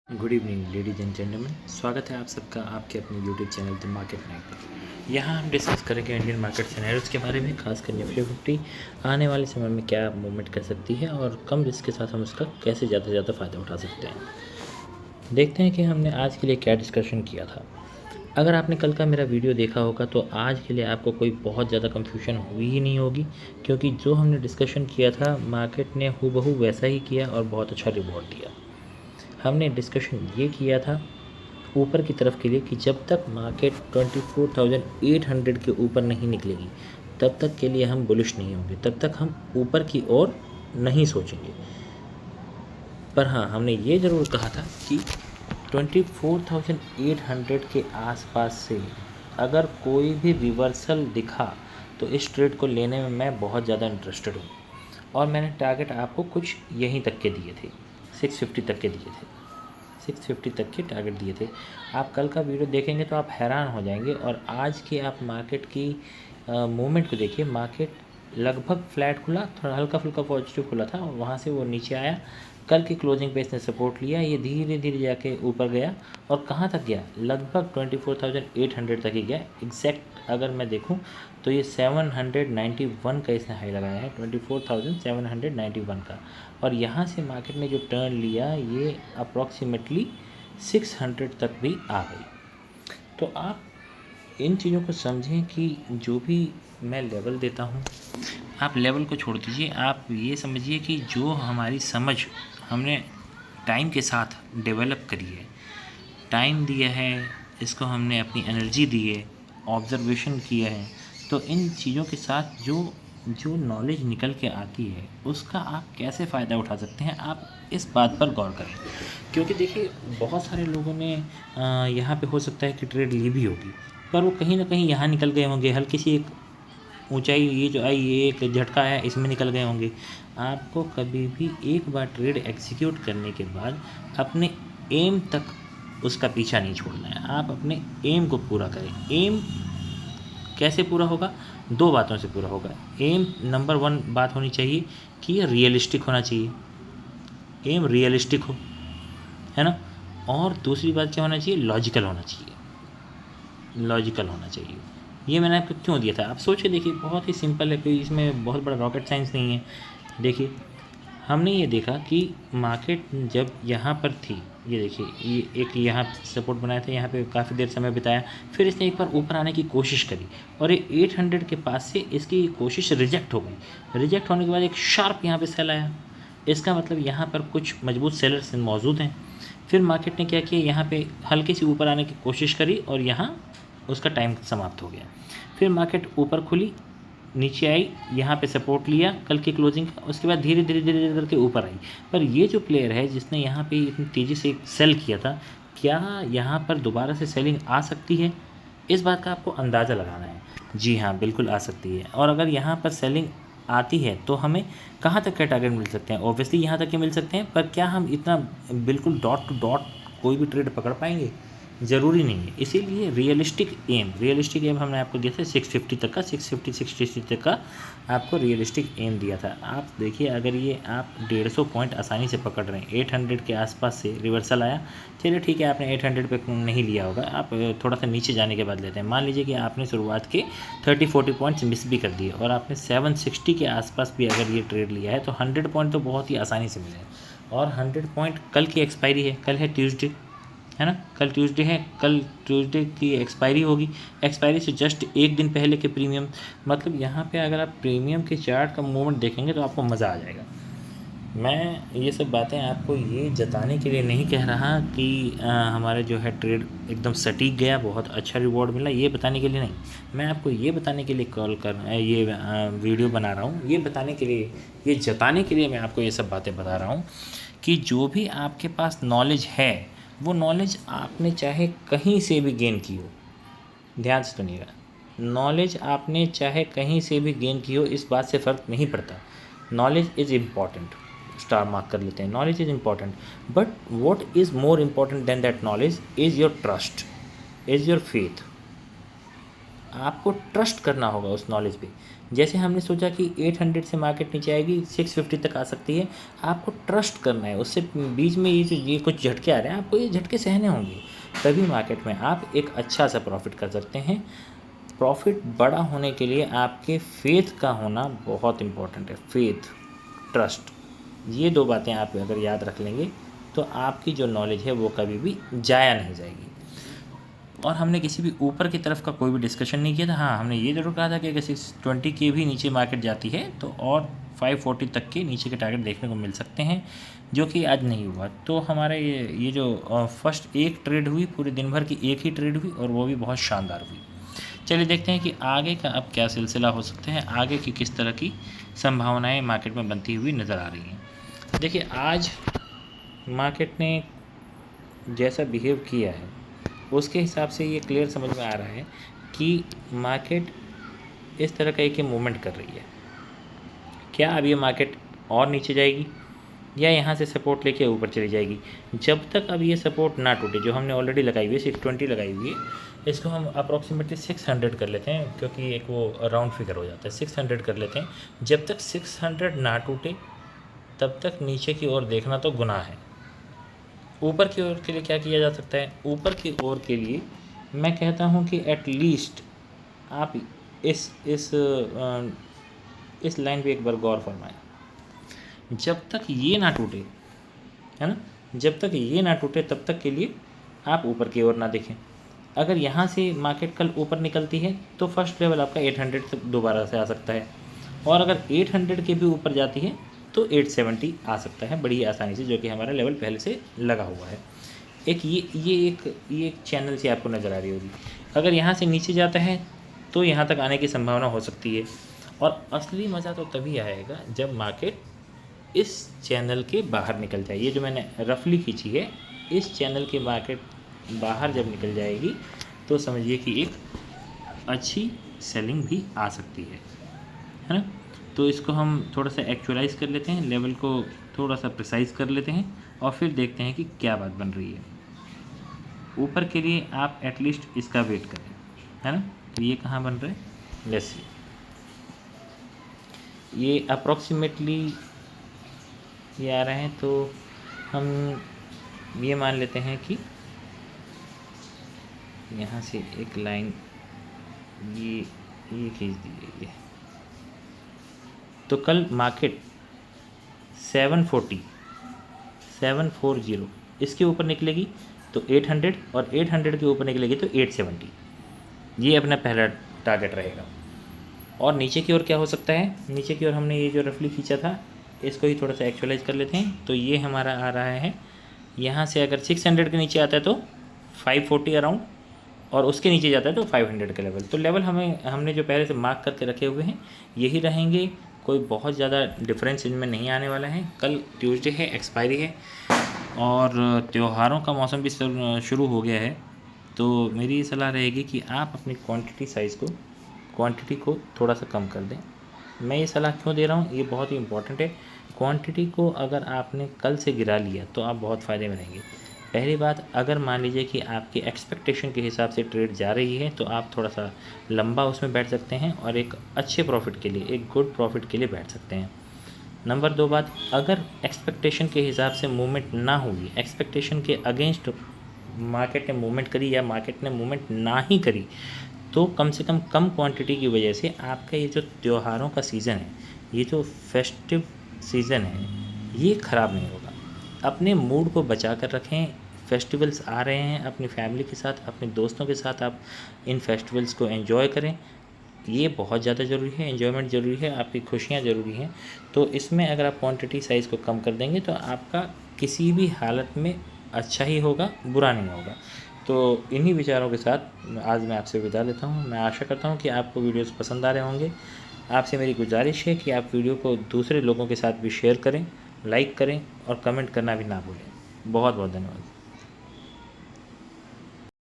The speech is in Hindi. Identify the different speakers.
Speaker 1: Good evening ladies and gentleman, स्वागत है आप सबका आपके अपने YouTube channel the market night पर। यहाँ हम डिस्कस करेंगे इंडियन मार्केट सिनेरियोज के बारे में, खासकर निफ्टी 50 आने वाले समय में क्या मूवमेंट कर सकती है और कम रिस्क के साथ हम उसका कैसे ज़्यादा से ज़्यादा फ़ायदा उठा सकते हैं। देखते हैं कि हमने आज के लिए क्या डिस्कशन किया था। अगर आपने कल का मेरा वीडियो देखा होगा तो आज के लिए आपको कोई बहुत ज़्यादा कन्फ्यूजन हुई ही नहीं होगी, क्योंकि जो हमने डिस्कशन किया था मार्केट ने हूबहू वैसा ही किया और बहुत अच्छा रिवॉर्ड दिया। हमने डिस्कशन ये किया था ऊपर की तरफ के लिए कि जब तक मार्केट 24,800 के ऊपर नहीं निकलेगी तब तक के लिए हम बुलिश नहीं होंगे, तब तक हम ऊपर की ओर नहीं सोचेंगे। पर हाँ, हमने ये ज़रूर कहा था कि 24,800 के आसपास से अगर कोई भी रिवर्सल दिखा तो इस ट्रेड को लेने में मैं बहुत ज़्यादा इंटरेस्टेड हूँ। और मैंने टारगेट आपको कुछ यहीं तक के दिए थे, 650 तक के दिए थे, 650 तक के टारगेट दिए थे। आप कल का वीडियो देखेंगे तो आप हैरान हो जाएंगे। और आज की आप मार्केट की मूवमेंट को देखिए। मार्केट लगभग फ्लैट खुला, थोड़ा हल्का फुल्का पॉजिटिव खुला था और वहाँ से वो नीचे आया। कल की क्लोजिंग पे इसने सपोर्ट लिया, ये धीरे धीरे जाके ऊपर गया और कहाँ तक गया, लगभग 24,800 तक ही गया। एग्जैक्ट अगर मैं देखूँ तो ये 791 का इसने हाई लगाया है, 24,791 का। और यहाँ से मार्केट ने जो टर्न लिया ये अप्रॉक्सीमेटली 600 तक भी आ गई। तो आप इन चीज़ों को समझें कि जो भी मैं लेवल देता हूँ, आप लेवल को छोड़ दीजिए, आप ये समझिए कि जो हमारी समझ हमने टाइम के साथ डेवलप करी है, टाइम दिया है, इसको हमने अपनी एनर्जी दी है, ऑब्जर्वेशन किया है, तो इन चीज़ों के साथ जो नॉलेज निकल के आती है उसका आप कैसे फ़ायदा उठा सकते हैं, आप इस बात पर गौर करें। क्योंकि देखिए बहुत सारे लोगों ने यहाँ पे हो सकता है कि ट्रेड ली भी होगी, पर वो कहीं ना कहीं यहाँ निकल गए होंगे, हल्की सी एक ऊंचाई ये जो आई, ये एक झटका है, इसमें निकल गए होंगे। आपको कभी भी एक बार ट्रेड एग्जीक्यूट करने के बाद अपने एम तक उसका पीछा नहीं छोड़ना है, आप अपने एम को पूरा करें। एम कैसे पूरा होगा, दो बातों से पूरा होगा। एम नंबर 1 बात होनी चाहिए कि ये रियलिस्टिक होना चाहिए, एम रियलिस्टिक हो, है ना। और दूसरी बात क्या होना चाहिए, लॉजिकल होना चाहिए, लॉजिकल होना चाहिए। ये मैंने आपको क्यों दिया था, आप सोच के देखिए, बहुत ही सिंपल है, कोई इसमें बहुत बड़ा रॉकेट साइंस नहीं है। देखिए हमने ये देखा कि मार्केट जब यहाँ पर थी, ये देखिए ये एक यहाँ सपोर्ट बनाया था, यहाँ पे काफ़ी देर समय बिताया, फिर इसने एक बार ऊपर आने की कोशिश करी और ये 800 के पास से इसकी कोशिश रिजेक्ट हो गई। रिजेक्ट होने के बाद एक शार्प यहाँ पे सेल आया, इसका मतलब यहाँ पर कुछ मजबूत सेलर्स मौजूद हैं। फिर मार्केट ने क्या किया, यहाँ पे हल्की सी ऊपर आने की कोशिश करी और यहाँ उसका टाइम समाप्त हो गया। फिर मार्केट ऊपर खुली, नीचे आई, यहाँ पे सपोर्ट लिया कल की क्लोजिंग का, उसके बाद धीरे धीरे धीरे धीरे करके ऊपर आई। पर ये जो प्लेयर है जिसने यहाँ पे इतनी तेज़ी से सेल किया था, क्या यहाँ पर दोबारा से सेलिंग आ सकती है, इस बात का आपको अंदाज़ा लगाना है। जी हाँ, बिल्कुल आ सकती है। और अगर यहाँ पर सेलिंग आती है तो हमें कहाँ तक के टारगेट मिल सकते हैं, ऑब्वियसली यहाँ तक के मिल सकते हैं। पर क्या हम इतना बिल्कुल डॉट टू डॉट कोई भी ट्रेड पकड़ पाएंगे, ज़रूरी नहीं है। इसीलिए रियलिस्टिक एम हमने आपको दिया था 650 तक का, 650-660 तक का आपको रियलिस्टिक एम दिया था। आप देखिए अगर ये आप 150 पॉइंट आसानी से पकड़ रहे हैं, 800 के आसपास से रिवर्सल आया, चलिए ठीक है, आपने 800 पे नहीं लिया होगा, आप थोड़ा सा नीचे जाने के बाद लेते हैं। मान लीजिए कि आपने शुरुआत के 30-40 पॉइंट्स मिस भी कर दिए और आपने 760 के आसपास भी अगर ये ट्रेड लिया है तो 100 पॉइंट तो बहुत ही आसानी से मिले। और 100 पॉइंट कल की एक्सपायरी है, कल है ट्यूसडे, है ना, कल ट्यूसडे है, कल ट्यूसडे की एक्सपायरी होगी। एक्सपायरी से जस्ट एक दिन पहले के प्रीमियम, मतलब यहाँ पे अगर आप प्रीमियम के चार्ट का मूवमेंट देखेंगे तो आपको मज़ा आ जाएगा। मैं ये सब बातें आपको ये जताने के लिए नहीं कह रहा कि हमारे जो है ट्रेड एकदम सटीक गया, बहुत अच्छा रिवॉर्ड मिला, ये बताने के लिए नहीं। मैं आपको ये बताने के लिए ये वीडियो बना रहा हूँ, ये बताने के लिए, ये जताने के लिए मैं आपको ये सब बातें बता रहा हूँ कि जो भी आपके पास नॉलेज है वो नॉलेज आपने चाहे कहीं से भी गेन की हो, ध्यान से सुनिएगा, नॉलेज आपने चाहे कहीं से भी गेन की हो, इस बात से फ़र्क नहीं पड़ता। Knowledge is important, star mark कर लेते हैं, knowledge is important, but what is more important than that knowledge is your trust, is your faith. आपको ट्रस्ट करना होगा उस नॉलेज पे। जैसे हमने सोचा कि 800 से मार्केट नीचे आएगी, 650 तक आ सकती है, आपको ट्रस्ट करना है। उससे बीच में ये कुछ झटके आ रहे हैं, आपको ये झटके सहने होंगे, तभी मार्केट में आप एक अच्छा सा प्रॉफिट कर सकते हैं। प्रॉफिट बड़ा होने के लिए आपके फेथ का होना बहुत इम्पोर्टेंट है। फेथ, ट्रस्ट, ये 2 बातें आप अगर याद रख लेंगे तो आपकी जो नॉलेज है वो कभी भी जाया नहीं जाएगी। और हमने किसी भी ऊपर की तरफ का कोई भी डिस्कशन नहीं किया था। हाँ, हमने ये ज़रूर कहा था कि अगर 620 के भी नीचे मार्केट जाती है तो और 540 तक के नीचे के टारगेट देखने को मिल सकते हैं, जो कि आज नहीं हुआ। तो हमारा ये जो फर्स्ट एक ट्रेड हुई, पूरे दिन भर की एक ही ट्रेड हुई और वो भी बहुत शानदार हुई। चलिए देखते हैं कि आगे का अब क्या सिलसिला हो सकता है, आगे की किस तरह की संभावनाएं मार्केट में बनती हुई नज़र आ रही हैं। देखिए, आज मार्केट ने जैसा बिहेव किया है उसके हिसाब से ये क्लियर समझ में आ रहा है कि मार्केट इस तरह का एक मूवमेंट कर रही है। क्या अब ये मार्केट और नीचे जाएगी या यहाँ से सपोर्ट लेके ऊपर चली जाएगी? जब तक अब ये सपोर्ट ना टूटे, जो हमने ऑलरेडी लगाई हुई है 620 लगाई हुई है, इसको हम अप्रॉक्सीमेटली 600 कर लेते हैं, क्योंकि एक वो राउंड फिगर हो जाता है। 600 कर लेते हैं। जब तक 600 ना टूटे तब तक नीचे की ओर देखना तो गुनाह है। ऊपर की ओर के लिए क्या किया जा सकता है? ऊपर की ओर के लिए मैं कहता हूँ कि एटलीस्ट आप इस लाइन पे एक बार गौर फरमाएं। जब तक ये ना टूटे, है ना, जब तक ये ना टूटे तब तक के लिए आप ऊपर की ओर ना देखें। अगर यहाँ से मार्केट कल ऊपर निकलती है तो फर्स्ट लेवल आपका 800 तक दोबारा से आ सकता है, और अगर 800 के भी ऊपर जाती है तो 870 आ सकता है बड़ी आसानी से, जो कि हमारा लेवल पहले से लगा हुआ है। ये एक चैनल से आपको नज़र आ रही होगी। अगर यहाँ से नीचे जाता है तो यहाँ तक आने की संभावना हो सकती है, और असली मज़ा तो तभी आएगा जब मार्केट इस चैनल के बाहर निकल जाए। ये जो मैंने रफली खींची है, इस चैनल के मार्केट बाहर जब निकल जाएगी तो समझिए कि एक अच्छी सेलिंग भी आ सकती है ना। तो इसको हम थोड़ा सा एक्चुअलाइज कर लेते हैं, लेवल को थोड़ा सा प्रिसाइज कर लेते हैं और फिर देखते हैं कि क्या बात बन रही है। ऊपर के लिए आप एटलीस्ट इसका वेट करें, है ना। तो ये कहाँ बन रहा है? लेट्स सी, ये अप्रॉक्सीमेटली ये आ रहे हैं, तो हम ये मान लेते हैं कि यहाँ से एक लाइन ये खींच दी गई है। तो कल मार्केट 740 इसके ऊपर निकलेगी तो 800, और 800 के ऊपर निकलेगी तो 870। ये अपना पहला टारगेट रहेगा। और नीचे की ओर क्या हो सकता है? नीचे की ओर हमने ये जो रफली खींचा था इसको ही थोड़ा सा एक्चुअलाइज कर लेते हैं। तो ये हमारा आ रहा है, यहाँ से अगर 600 के नीचे आता है तो 540 अराउंड, और उसके नीचे जाता है तो 500 के लेवल। तो लेवल हमने जो पहले से मार्क करके रखे हुए हैं यही रहेंगे, कोई बहुत ज़्यादा डिफरेंस इनमें नहीं आने वाला है। कल ट्यूसडे है, एक्सपायरी है, और त्योहारों का मौसम भी शुरू हो गया है। तो मेरी ये सलाह रहेगी कि आप अपनी क्वांटिटी को थोड़ा सा कम कर दें। मैं ये सलाह क्यों दे रहा हूँ, ये बहुत ही इंपॉर्टेंट है। क्वांटिटी को अगर आपने कल से गिरा लिया तो आप बहुत फ़ायदे में रहेंगे। पहली बात, अगर मान लीजिए कि आपकी एक्सपेक्टेशन के हिसाब से ट्रेड जा रही है तो आप थोड़ा सा लंबा उसमें बैठ सकते हैं और एक अच्छे प्रॉफिट के लिए, एक गुड प्रॉफिट के लिए बैठ सकते हैं। नंबर 2 बात, अगर एक्सपेक्टेशन के हिसाब से मूवमेंट ना हुई, एक्सपेक्टेशन के अगेंस्ट मार्केट ने मूवमेंट करी या मार्केट ने मूवमेंट ना ही करी, तो कम से कम क्वांटिटी की वजह से आपका ये जो त्योहारों का सीज़न है, ये जो फेस्टिव सीज़न है, ये ख़राब नहीं होगा। अपने मूड को बचा कर रखें। फेस्टिवल्स आ रहे हैं, अपनी फैमिली के साथ, अपने दोस्तों के साथ आप इन फेस्टिवल्स को एंजॉय करें। ये बहुत ज़्यादा ज़रूरी है, एंजॉयमेंट ज़रूरी है, आपकी खुशियाँ ज़रूरी हैं। तो इसमें अगर आप क्वांटिटी साइज़ को कम कर देंगे तो आपका किसी भी हालत में अच्छा ही होगा, बुरा नहीं होगा। तो इन्हीं विचारों के साथ आज मैं आपसे विदा लेता हूँ। मैं आशा करता हूँ कि आपको वीडियोस पसंद आ रहे होंगे। आपसे मेरी गुजारिश है कि आप वीडियो को दूसरे लोगों के साथ भी शेयर करें, लाइक करें और कमेंट करना भी ना भूलें। बहुत बहुत धन्यवाद।